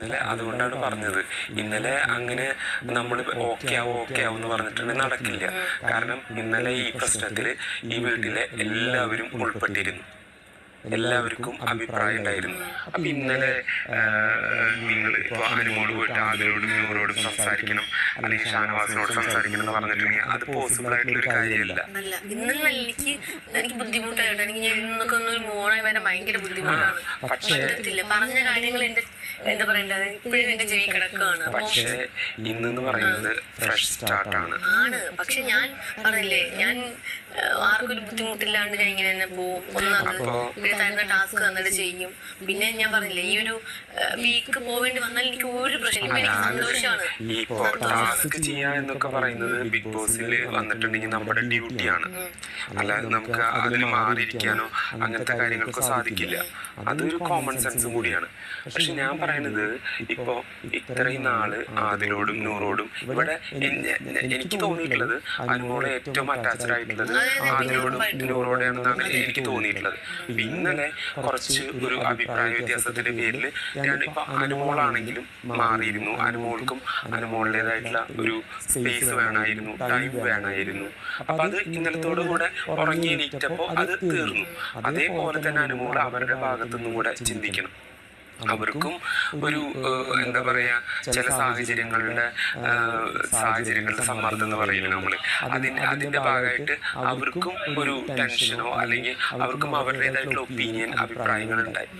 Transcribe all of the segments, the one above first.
ഇന്നലെ അതുകൊണ്ടാണ് പറഞ്ഞത്, ഇന്നലെ അങ്ങനെ നമ്മൾ ഓക്കെ ആവും എന്ന് പറഞ്ഞിട്ടുണ്ടെങ്കിൽ നടക്കില്ല. കാരണം ഇന്നലെ ഈ പ്രശ്നത്തിൽ ഈ വീട്ടിലെ എല്ലാവരും ഉൾപ്പെട്ടിരുന്നു, എല്ലാവർക്കും അഭിപ്രായം ഉണ്ടായിരുന്നു. അപ്പൊ ഇന്നലെ നിങ്ങൾ ഇപ്പൊ അനുമോട് പോയിട്ട് ആദിലോടും നൂറോടും സംസാരിക്കണം, അല്ലെങ്കിൽ ഷാനവാസിനോട് സംസാരിക്കണം എന്ന് പറഞ്ഞിട്ടുണ്ടെങ്കിൽ അത് പോസിബിൾ ആയിട്ടുള്ള ഒരു കാര്യമല്ല. എനിക്ക് ബുദ്ധിമുട്ടായിട്ട് എനിക്ക് ഇന്നൊക്കെ ഒരു മോണായി വരാൻ ഭയങ്കര ബുദ്ധിമുട്ടാണ്. പക്ഷേ പറഞ്ഞ കാര്യങ്ങൾ എന്റെ എന്താ പറയണ്ടത് ഇപ്പോഴും എന്റെ ചെവി കിടക്കുകയാണ്. പക്ഷേ ഇന്നെന്ന് പറയുന്നത് ഫ്രഷ് സ്റ്റാർട്ടാണ്. പക്ഷെ ഞാൻ പറഞ്ഞില്ലേ, ഞാൻ ആർക്കും ഒരു ബുദ്ധിമുട്ടില്ലാണ്ട് ഞാൻ ഇങ്ങനെ തന്നെ പോവും. ഒന്ന് തരുന്ന ടാസ്ക് തന്നിട്ട് ചെയ്യും. പിന്നെ ഞാൻ പറഞ്ഞില്ലേ, ഈ ഒരു വീക്ക് പോവേണ്ടി വന്നാൽ എനിക്ക് ഒരു പ്രശ്നമില്ല, എനിക്ക് സന്തോഷമാണ്. ഇപ്പോ ടാസ്ക് ചെയ്യാ എന്നൊക്കെ പറയുന്നത് ബിഗ് ബോസിൽ വന്നിട്ടുണ്ടെങ്കിൽ നമ്മുടെ ഡ്യൂട്ടിയാണ്, അല്ലാതെ നമുക്ക് അതിൽ മാറിയിരിക്കാനോ അങ്ങനത്തെ കാര്യങ്ങൾക്കോ സാധിക്കില്ല. അതൊരു കോമൺ സെൻസും കൂടിയാണ്. പക്ഷെ ഞാൻ പറയുന്നത്, ഇപ്പോ ഇത്രയും നാള് ആദിലോടും നൂറോടും ഇവിടെ എനിക്ക് തോന്നിയിട്ടുള്ളത് അനുമോളെ ഏറ്റവും അറ്റാച്ച്ഡ് ആയിട്ടുള്ളത് ആദിലോടും നൂറോടെയാണെന്നാണ് എനിക്ക് തോന്നിയിട്ടുള്ളത്. ഇന്നലെ കുറച്ച് ഒരു അഭിപ്രായ വ്യത്യാസത്തിന്റെ പേരിൽ ഞാനിപ്പോ അനുമോളാണെങ്കിലും മാറിയിരുന്നു. അനുമോൾക്കും അനുമോളുടേതായിട്ടുള്ള ഒരു സ്പേസ് വേണമായിരുന്നു, ടൈം വേണമായിരുന്നു. അപ്പൊ അത് ഇന്നലത്തോടു കൂടെ ഉറങ്ങി എണീറ്റപ്പോ അത് തീർന്നു. അതേപോലെ തന്നെ അനുമോൾ അവരുടെ ഭാഗത്തുനിന്നും കൂടെ ചിന്തിക്കണം. അവർക്കും ഒരു എന്താ പറയാ, ചില സാഹചര്യങ്ങളുടെ സമ്മർദ്ദം എന്ന് പറയുന്നത് നമ്മള് അതിന്റെ ഭാഗമായിട്ട് അവർക്കും ഒരു ടെൻഷനോ അല്ലെങ്കിൽ അവർക്കും അവരുടേതായിട്ടുള്ള ഒപ്പീനിയൻ, അഭിപ്രായങ്ങൾ ഉണ്ടായി.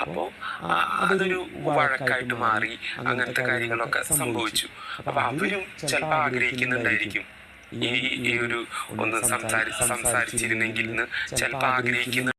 അപ്പോ അതൊരു വഴക്കായിട്ട് മാറി, അങ്ങനത്തെ കാര്യങ്ങളൊക്കെ സംഭവിച്ചു. അപ്പൊ അവരും ചിലപ്പോൾ ആഗ്രഹിക്കുന്നുണ്ടായിരിക്കും ഈ ഒരു ഒന്ന് സംസാരിച്ചിരുന്നെങ്കിൽ എന്ന് ചിലപ്പോൾ ആഗ്രഹിക്കുന്നു.